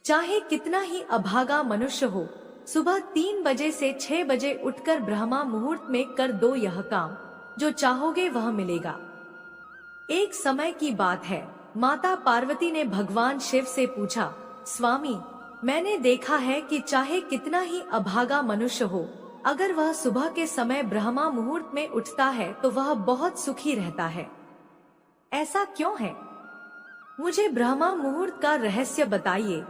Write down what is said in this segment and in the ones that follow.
चाहे कितना ही अभागा मनुष्य हो, सुबह 3 बजे से 6 बजे उठकर ब्रह्मा मुहूर्त में कर दो यह काम, जो चाहोगे वह मिलेगा। एक समय की बात है, माता पार्वती ने भगवान शिव से पूछा, स्वामी, मैंने देखा है कि चाहे कितना ही अभागा मनुष्य हो, अगर वह सुबह के समय ब्रह्मा मुहूर्त में उठता है तो वह बहुत सुखी रहता है। ऐसा क्यों है? मुझे ब्रह्मा मुहूर्त का रहस्य बताइए।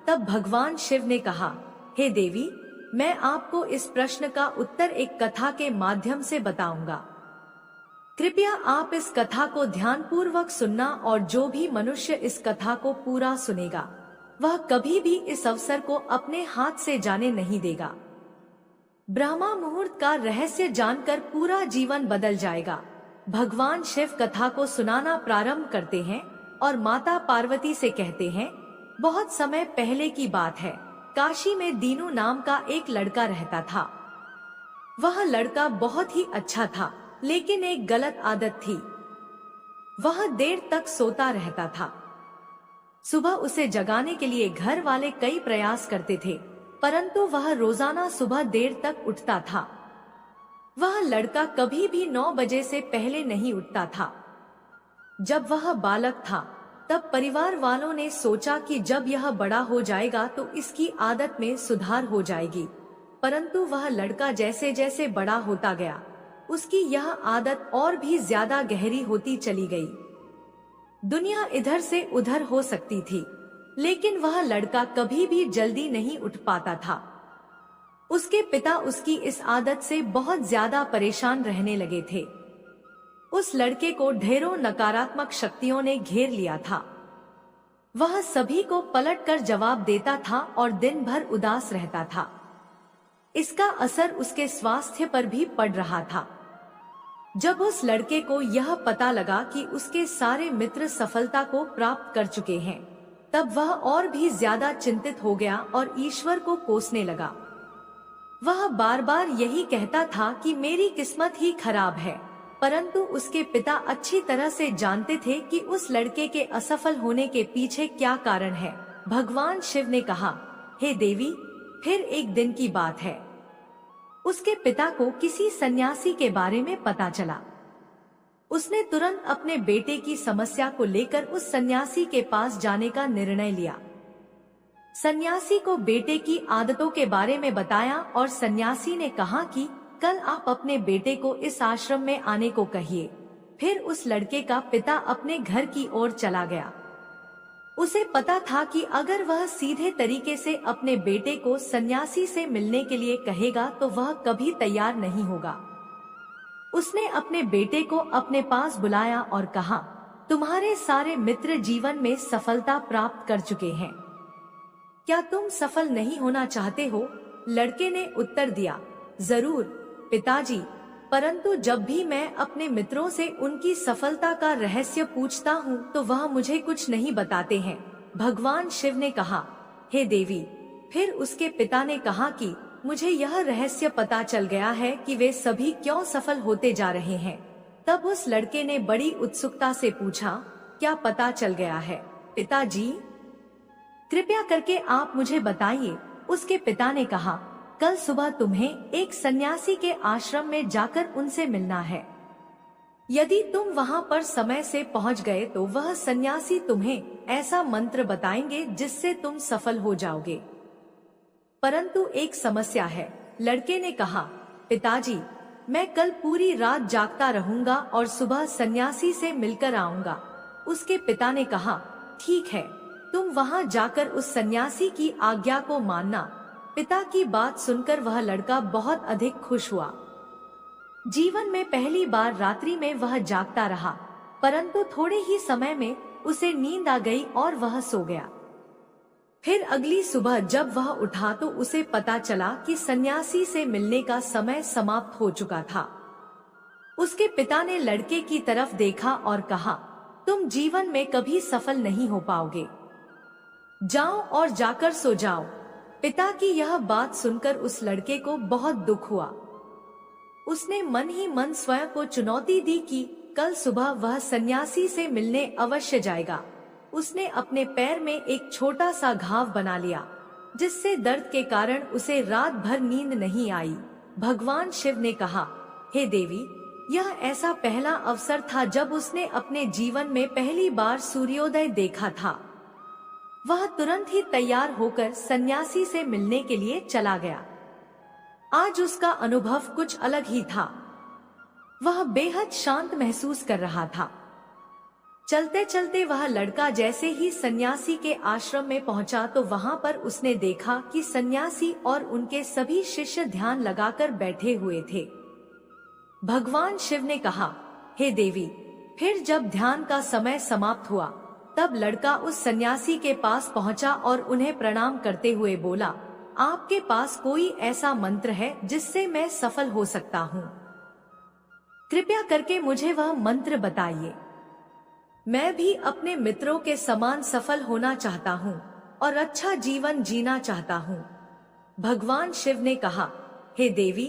तब भगवान शिव ने कहा, हे देवी, मैं आपको इस प्रश्न का उत्तर एक कथा के माध्यम से बताऊंगा। कृपया आप इस कथा को ध्यानपूर्वक सुनना, और जो भी मनुष्य इस कथा को पूरा सुनेगा वह कभी भी इस अवसर को अपने हाथ से जाने नहीं देगा। ब्रह्मा मुहूर्त का रहस्य जानकर पूरा जीवन बदल जाएगा। भगवान शिव कथा को सुनाना प्रारंभ करते हैं और माता पार्वती से कहते हैं, बहुत समय पहले की बात है, काशी में दीनू नाम का एक लड़का रहता था। वह लड़का बहुत ही अच्छा था, लेकिन एक गलत आदत थी। वह देर तक सोता रहता था। सुबह उसे जगाने के लिए घर वाले कई प्रयास करते थे, परंतु वह रोजाना सुबह देर तक उठता था। वह लड़का कभी भी 9 बजे से पहले नहीं उठता था। जब वह बालक था तब परिवार वालों ने सोचा कि जब यह बड़ा हो जाएगा तो इसकी आदत में सुधार हो जाएगी, परंतु वह लड़का जैसे जैसे बड़ा होता गया, उसकी यह आदत और भी ज्यादा गहरी होती चली गई। दुनिया इधर से उधर हो सकती थी, लेकिन वह लड़का कभी भी जल्दी नहीं उठ पाता था। उसके पिता उसकी इस आदत से बहुत ज्यादा परेशान रहने लगे थे। उस लड़के को ढेरों नकारात्मक शक्तियों ने घेर लिया था। वह सभी को पलटकर जवाब देता था और दिन भर उदास रहता था। इसका असर उसके स्वास्थ्य पर भी पड़ रहा था। जब उस लड़के को यह पता लगा कि उसके सारे मित्र सफलता को प्राप्त कर चुके हैं, तब वह और भी ज्यादा चिंतित हो गया और ईश्वर को कोसने लगा। वह बार बार यही कहता था कि मेरी किस्मत ही खराब है, परंतु उसके पिता अच्छी तरह से जानते थे कि उस लड़के के असफल होने के पीछे क्या कारण है। भगवान शिव ने कहा, हे देवी, फिर एक दिन की बात है, उसके पिता को किसी सन्यासी के बारे में पता चला। उसने तुरंत अपने बेटे की समस्या को लेकर उस सन्यासी के पास जाने का निर्णय लिया। सन्यासी को बेटे की आदतों के बारे में बताया और सन्यासी ने कहा कि कल आप अपने बेटे को इस आश्रम में आने को कहिए। फिर उस लड़के का पिता अपने घर की ओर चला गया। उसे पता था कि अगर वह सीधे तरीके से अपने बेटे को सन्यासी से मिलने के लिए कहेगा तो वह कभी तैयार नहीं होगा। उसने अपने बेटे को अपने पास बुलाया और कहा, तुम्हारे सारे मित्र जीवन में सफलता प्राप्त कर चुके हैं, क्या तुम सफल नहीं होना चाहते हो? लड़के ने उत्तर दिया, जरूर पिताजी, परंतु जब भी मैं अपने मित्रों से उनकी सफलता का रहस्य पूछता हूँ तो वह मुझे कुछ नहीं बताते हैं। भगवान शिव ने कहा, हे देवी, फिर उसके पिता ने कहा कि मुझे यह रहस्य पता चल गया है कि वे सभी क्यों सफल होते जा रहे हैं। तब उस लड़के ने बड़ी उत्सुकता से पूछा, क्या पता चल गया है पिताजी? कृपया करके आप मुझे बताइए। उसके पिता ने कहा, कल सुबह तुम्हें एक सन्यासी के आश्रम में जाकर उनसे मिलना है। यदि तुम वहां पर समय से पहुंच गए तो वह सन्यासी तुम्हें ऐसा मंत्र बताएंगे जिससे तुम सफल हो जाओगे। परंतु एक समस्या है, लड़के ने कहा, पिताजी, मैं कल पूरी रात जागता रहूंगा और सुबह सन्यासी से मिलकर आऊंगा। उसके पिता ने कहा, ठीक है, तुम वहां जाकर उस सन्यासी की आज्ञा को मानना। पिता की बात सुनकर वह लड़का बहुत अधिक खुश हुआ। जीवन में पहली बार रात्रि में वह जागता रहा, परंतु थोड़े ही समय में उसे नींद आ गई और वह सो गया। फिर अगली सुबह जब वह उठा तो उसे पता चला कि सन्यासी से मिलने का समय समाप्त हो चुका था। उसके पिता ने लड़के की तरफ देखा और कहा, तुम जीवन में कभी सफल नहीं हो पाओगे, जाओ और जाकर सो जाओ। पिता की यह बात सुनकर उस लड़के को बहुत दुख हुआ। उसने मन ही मन स्वयं को चुनौती दी कि कल सुबह वह सन्यासी से मिलने अवश्य जाएगा। उसने अपने पैर में एक छोटा सा घाव बना लिया, जिससे दर्द के कारण उसे रात भर नींद नहीं आई। भगवान शिव ने कहा, हे देवी, यह ऐसा पहला अवसर था जब उसने अपने जीवन में पहली बार सूर्योदय देखा था। वह तुरंत ही तैयार होकर सन्यासी से मिलने के लिए चला गया। आज उसका अनुभव कुछ अलग ही था। वह बेहद शांत महसूस कर रहा था। चलते चलते वह लड़का जैसे ही सन्यासी के आश्रम में पहुंचा तो वहां पर उसने देखा कि सन्यासी और उनके सभी शिष्य ध्यान लगाकर बैठे हुए थे। भगवान शिव ने कहा, हे देवी, फिर जब ध्यान का समय समाप्त हुआ तब लड़का उस सन्यासी के पास पहुंचा और उन्हें प्रणाम करते हुए बोला, आपके पास कोई ऐसा मंत्र है जिससे मैं सफल हो सकता हूँ? कृपया करके मुझे वह मंत्र बताइए। मैं भी अपने मित्रों के समान सफल होना चाहता हूँ और अच्छा जीवन जीना चाहता हूँ। भगवान शिव ने कहा, हे देवी।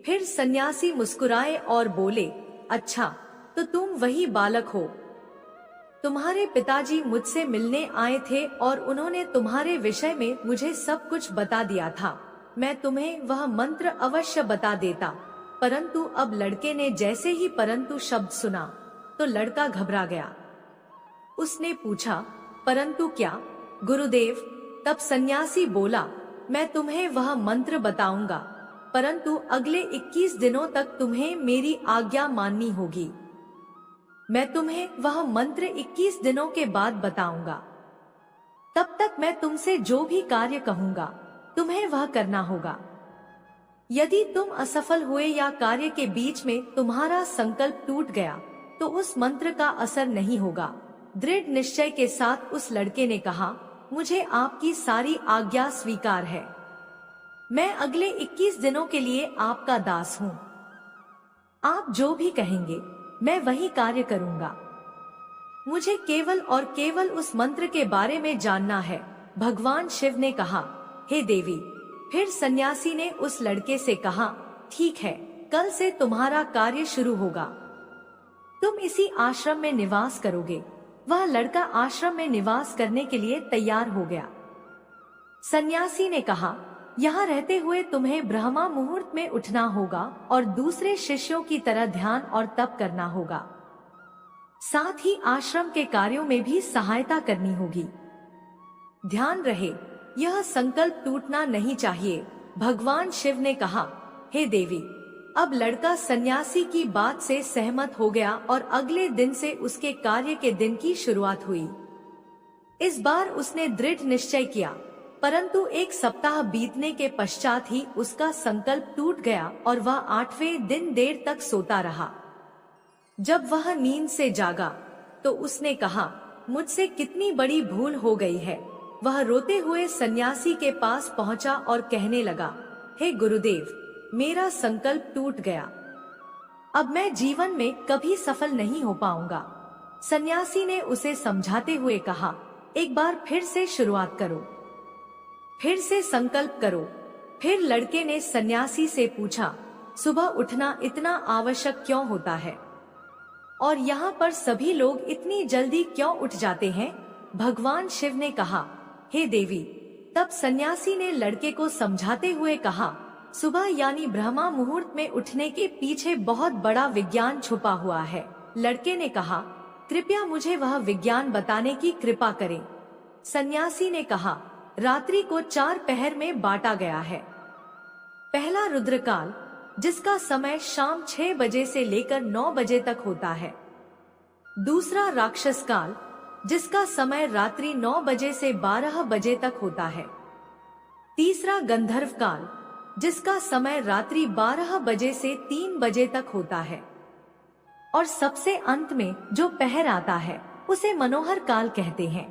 फिर सन्यासी मुस्कुराए और बोले, अच्छा, तो तुम वही बालक हो। तुम्हारे पिताजी मुझसे मिलने आए थे और उन्होंने तुम्हारे विषय में मुझे सब कुछ बता दिया था। मैं तुम्हें वह मंत्र अवश्य बता देता, परंतु अब लड़के ने जैसे ही परंतु शब्द सुना तो लड़का घबरा गया। उसने पूछा, परंतु क्या गुरुदेव? तब सन्यासी बोला, मैं तुम्हें वह मंत्र बताऊंगा, परंतु अगले 21 दिनों तक तुम्हें मेरी आज्ञा माननी होगी। मैं तुम्हें वह मंत्र 21 दिनों के बाद बताऊंगा। तब तक मैं तुमसे जो भी कार्य कहूंगा तुम्हें वह करना होगा। यदि तुम असफल हुए या कार्य के बीच में तुम्हारा संकल्प टूट गया तो उस मंत्र का असर नहीं होगा। दृढ़ निश्चय के साथ उस लड़के ने कहा, मुझे आपकी सारी आज्ञा स्वीकार है। मैं अगले 21 दिनों के लिए आपका दास हूँ। आप जो भी कहेंगे मैं वही कार्य करूँगा। मुझे केवल और केवल उस मंत्र के बारे में जानना है। भगवान शिव ने कहा, हे देवी। फिर सन्यासी ने उस लड़के से कहा, ठीक है, कल से तुम्हारा कार्य शुरू होगा। तुम इसी आश्रम में निवास करोगे। वह लड़का आश्रम में निवास करने के लिए तैयार हो गया। सन्यासी ने कहा, यहाँ रहते हुए तुम्हें ब्रह्मा मुहूर्त में उठना होगा और दूसरे शिष्यों की तरह ध्यान और तप करना होगा। साथ ही आश्रम के कार्यों में भी सहायता करनी होगी। ध्यान रहे, यह संकल्प टूटना नहीं चाहिए। भगवान शिव ने कहा, हे देवी। अब लड़का सन्यासी की बात से सहमत हो गया और अगले दिन से उसके कार्य के दिन की शुरुआत हुई। इस बार उसने दृढ़ निश्चय किया, परंतु 1 सप्ताह बीतने के पश्चात ही उसका संकल्प टूट गया और वह 8वें दिन देर तक सोता रहा। जब वह नींद से जागा तो उसने कहा, मुझसे कितनी बड़ी भूल हो गई है। वह रोते हुए सन्यासी के पास पहुंचा और कहने लगा, हे गुरुदेव, मेरा संकल्प टूट गया। अब मैं जीवन में कभी सफल नहीं हो पाऊंगा। सन्यासी ने उसे समझाते हुए कहा, एक बार फिर से शुरुआत करो, फिर से संकल्प करो। फिर लड़के ने सन्यासी से पूछा, सुबह उठना इतना आवश्यक क्यों होता है और यहाँ पर सभी लोग इतनी जल्दी क्यों उठ जाते हैं? भगवान शिव ने कहा, हे देवी। तब सन्यासी ने लड़के को समझाते हुए कहा, सुबह यानी ब्रह्मा मुहूर्त में उठने के पीछे बहुत बड़ा विज्ञान छुपा हुआ है। लड़के ने कहा, कृपया मुझे वह विज्ञान बताने की कृपा करें। सन्यासी ने कहा, रात्रि को 4 पहर में बांटा गया है। पहला रुद्रकाल, जिसका समय शाम 6 बजे से लेकर 9 बजे तक होता है। दूसरा राक्षस काल, जिसका समय रात्रि 9 बजे से 12 बजे तक होता है। तीसरा गंधर्व काल, जिसका समय रात्रि 12 बजे से 3 बजे तक होता है। और सबसे अंत में जो पहर आता है उसे मनोहर काल कहते हैं।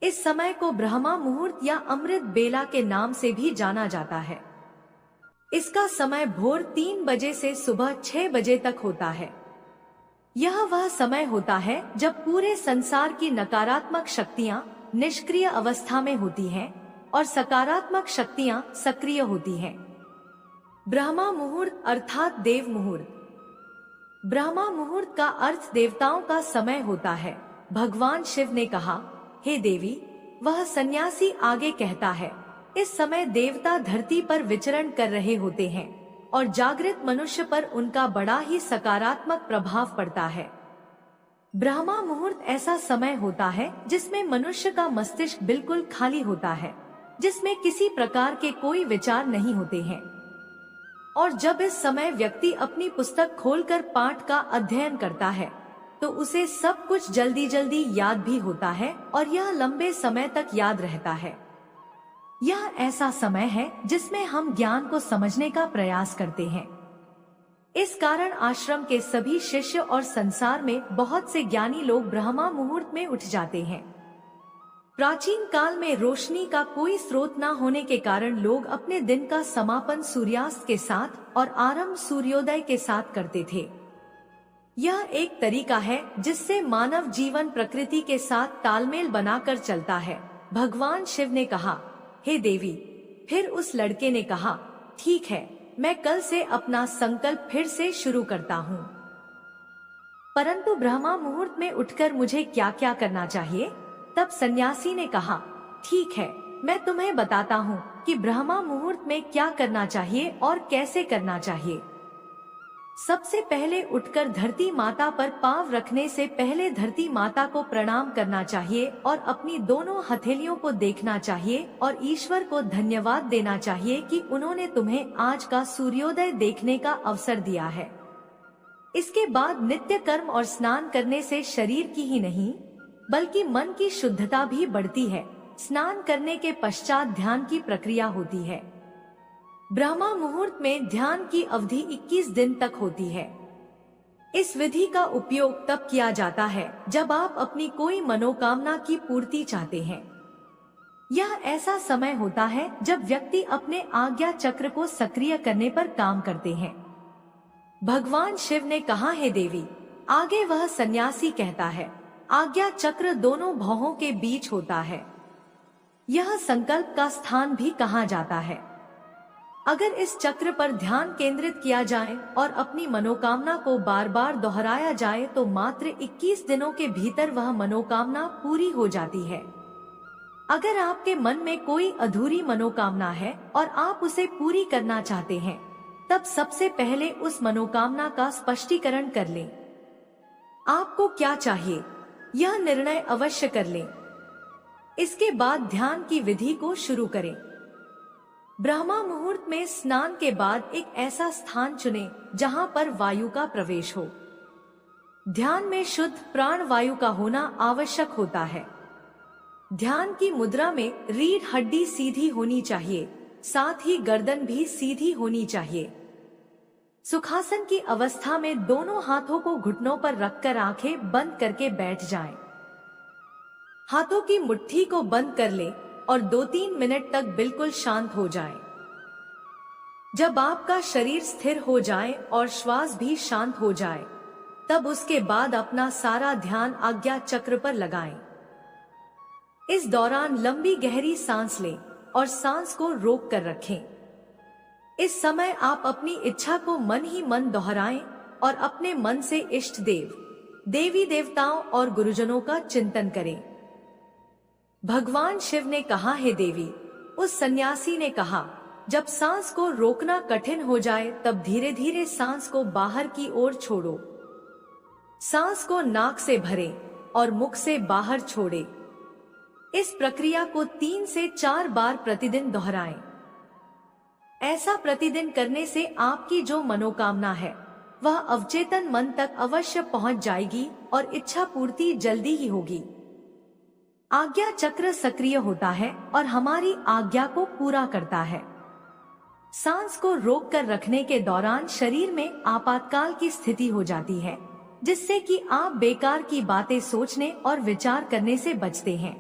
इस समय को ब्रह्मा मुहूर्त या अमृत बेला के नाम से भी जाना जाता है। इसका समय भोर 3 बजे से सुबह 6 बजे तक होता है। यह वह समय होता है जब पूरे संसार की नकारात्मक शक्तियां निष्क्रिय अवस्था में होती हैं और सकारात्मक शक्तियां सक्रिय होती हैं। ब्रह्मा मुहूर्त अर्थात देव मुहूर्त। ब्रह्मा मुहूर्त का अर्थ देवताओं का समय होता है। भगवान शिव ने कहा, हे देवी, वह सन्यासी आगे कहता है, इस समय देवता धरती पर विचरण कर रहे होते हैं और जागृत मनुष्य पर उनका बड़ा ही सकारात्मक प्रभाव पड़ता है। ब्रह्मा मुहूर्त ऐसा समय होता है जिसमें मनुष्य का मस्तिष्क बिल्कुल खाली होता है, जिसमें किसी प्रकार के कोई विचार नहीं होते हैं। और जब इस समय व्यक्ति अपनी पुस्तक खोलकर पाठ का अध्ययन करता है तो उसे सब कुछ जल्दी जल्दी याद भी होता है और यह लंबे समय तक याद रहता है। यह ऐसा समय है जिसमें हम ज्ञान को समझने का प्रयास करते हैं। इस कारण आश्रम के सभी शिष्य और संसार में बहुत से ज्ञानी लोग ब्रह्मा मुहूर्त में उठ जाते हैं। प्राचीन काल में रोशनी का कोई स्रोत न होने के कारण लोग अपने दिन का समापन सूर्यास्त के साथ और आरंभ सूर्योदय के साथ करते थे। यह एक तरीका है जिससे मानव जीवन प्रकृति के साथ तालमेल बनाकर चलता है। भगवान शिव ने कहा, हे देवी। फिर उस लड़के ने कहा, ठीक है, मैं कल से अपना संकल्प फिर से शुरू करता हूँ। परंतु ब्रह्मा मुहूर्त में उठकर मुझे क्या क्या करना चाहिए? तब सन्यासी ने कहा, ठीक है, मैं तुम्हें बताता हूँ कि ब्रह्मा मुहूर्त में क्या करना चाहिए और कैसे करना चाहिए। सबसे पहले उठकर धरती माता पर पांव रखने से पहले धरती माता को प्रणाम करना चाहिए और अपनी दोनों हथेलियों को देखना चाहिए और ईश्वर को धन्यवाद देना चाहिए कि उन्होंने तुम्हें आज का सूर्योदय देखने का अवसर दिया है। इसके बाद नित्य कर्म और स्नान करने से शरीर की ही नहीं बल्कि मन की शुद्धता भी बढ़ती है। स्नान करने के पश्चात ध्यान की प्रक्रिया होती है। ब्रह्मा मुहूर्त में ध्यान की अवधि 21 दिन तक होती है। इस विधि का उपयोग तब किया जाता है जब आप अपनी कोई मनोकामना की पूर्ति चाहते हैं। यह ऐसा समय होता है जब व्यक्ति अपने आज्ञा चक्र को सक्रिय करने पर काम करते हैं। भगवान शिव ने कहा, हे देवी। आगे वह सन्यासी कहता है, आज्ञा चक्र दोनों भौहों के बीच होता है। यह संकल्प का स्थान भी कहा जाता है। अगर इस चक्र पर ध्यान केंद्रित किया जाए और अपनी मनोकामना को बार बार दोहराया जाए तो मात्र 21 दिनों के भीतर वह मनोकामना पूरी हो जाती है। अगर आपके मन में कोई अधूरी मनोकामना है और आप उसे पूरी करना चाहते हैं, तब सबसे पहले उस मनोकामना का स्पष्टीकरण कर लें। आपको क्या चाहिए, यह निर्णय अवश्य कर लें। इसके बाद ध्यान की विधि को शुरू करें। ब्रह्मा मुहूर्त में स्नान के बाद एक ऐसा स्थान चुनें जहां पर वायु का प्रवेश हो। ध्यान में शुद्ध प्राण वायु का होना आवश्यक होता है। ध्यान की मुद्रा में रीढ़ हड्डी सीधी होनी चाहिए, साथ ही गर्दन भी सीधी होनी चाहिए। सुखासन की अवस्था में दोनों हाथों को घुटनों पर रखकर आंखें बंद करके बैठ जाएं। हाथों की मुट्ठी को बंद कर लें और 2-3 मिनट तक बिल्कुल शांत हो जाएं। जब आपका शरीर स्थिर हो जाए और श्वास भी शांत हो जाए, तब उसके बाद अपना सारा ध्यान आज्ञा चक्र पर लगाएं। इस दौरान लंबी गहरी सांस लें और सांस को रोक कर रखें। इस समय आप अपनी इच्छा को मन ही मन दोहराएं और अपने मन से इष्ट देव, देवी देवताओं और गुरुजनों का चिंतन करें। भगवान शिव ने कहा, हे देवी। उस सन्यासी ने कहा, जब सांस को रोकना कठिन हो जाए तब धीरे धीरे सांस को बाहर की ओर छोड़ो। सांस को नाक से भरें और मुख से बाहर छोड़ें। इस प्रक्रिया को 3 से 4 बार प्रतिदिन दोहराएं। ऐसा प्रतिदिन करने से आपकी जो मनोकामना है वह अवचेतन मन तक अवश्य पहुंच जाएगी और इच्छा पूर्ति जल्दी ही होगी। आज्ञा चक्र सक्रिय होता है और हमारी आज्ञा को पूरा करता है। सांस को रोक कर रखने के दौरान शरीर में आपातकाल की स्थिति हो जाती है, जिससे कि आप बेकार की बातें सोचने और विचार करने से बचते हैं।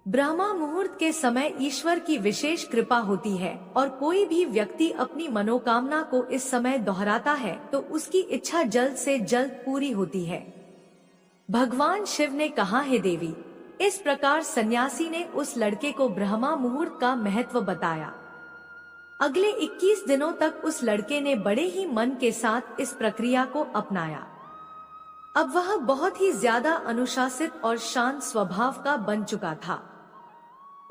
ब्रह्मा मुहूर्त के समय ईश्वर की विशेष कृपा होती है और कोई भी व्यक्ति अपनी मनोकामना को इस समय दोहराता है तो उसकी इच्छा जल्द से जल्द पूरी होती है। भगवान शिव ने कहा, हे देवी। इस प्रकार सन्यासी ने उस लड़के को ब्रह्मा मुहूर्त का महत्व बताया। अगले 21 दिनों तक उस लड़के ने बड़े ही मन के साथ इस प्रक्रिया को अपनाया। अब वह बहुत ही ज्यादा अनुशासित और शांत स्वभाव का बन चुका था।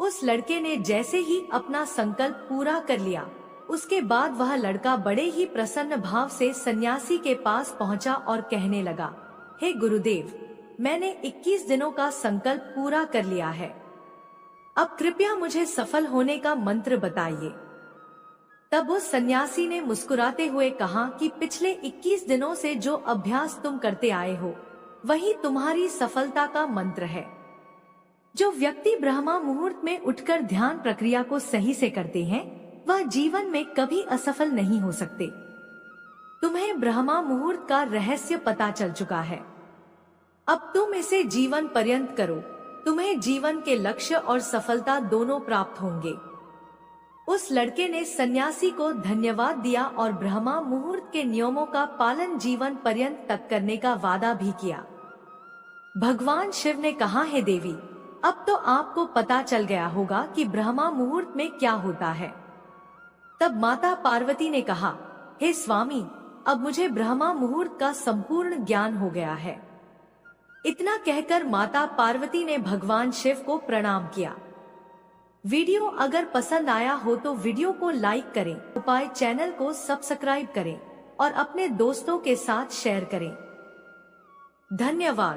उस लड़के ने जैसे ही अपना संकल्प पूरा कर लिया, उसके बाद वह लड़का बड़े ही प्रसन्न भाव से सन्यासी के पास पहुंचा और कहने लगा, हे गुरुदेव, मैंने 21 दिनों का संकल्प पूरा कर लिया है। अब कृपया मुझे सफल होने का मंत्र बताइए। तब उस सन्यासी ने मुस्कुराते हुए कहा कि पिछले 21 दिनों से जो अभ्यास तुम करते आए हो, वही तुम्हारी सफलता का मंत्र है। जो व्यक्ति ब्रह्मा मुहूर्त में उठकर ध्यान प्रक्रिया को सही से करते हैं, वह जीवन में कभी असफल नहीं हो सकते। तुम्हें ब्रह्मा मुहूर्त का रहस्य पता चल चुका है। अब तुम इसे जीवन पर्यंत करो, तुम्हें जीवन के लक्ष्य और सफलता दोनों प्राप्त होंगे। उस लड़के ने सन्यासी को धन्यवाद दिया और ब्रह्मा मुहूर्त के नियमों का पालन जीवन पर्यंत तक करने का वादा भी किया। भगवान शिव ने कहा, हे देवी, अब तो आपको पता चल गया होगा कि ब्रह्मा मुहूर्त में क्या होता है। तब माता पार्वती ने कहा, हे स्वामी, अब मुझे ब्रह्मा मुहूर्त का संपूर्ण ज्ञान हो गया है। इतना कहकर माता पार्वती ने भगवान शिव को प्रणाम किया। वीडियो अगर पसंद आया हो तो वीडियो को लाइक करें, उपाय चैनल को सब्सक्राइब करें और अपने दोस्तों के साथ शेयर करें। धन्यवाद।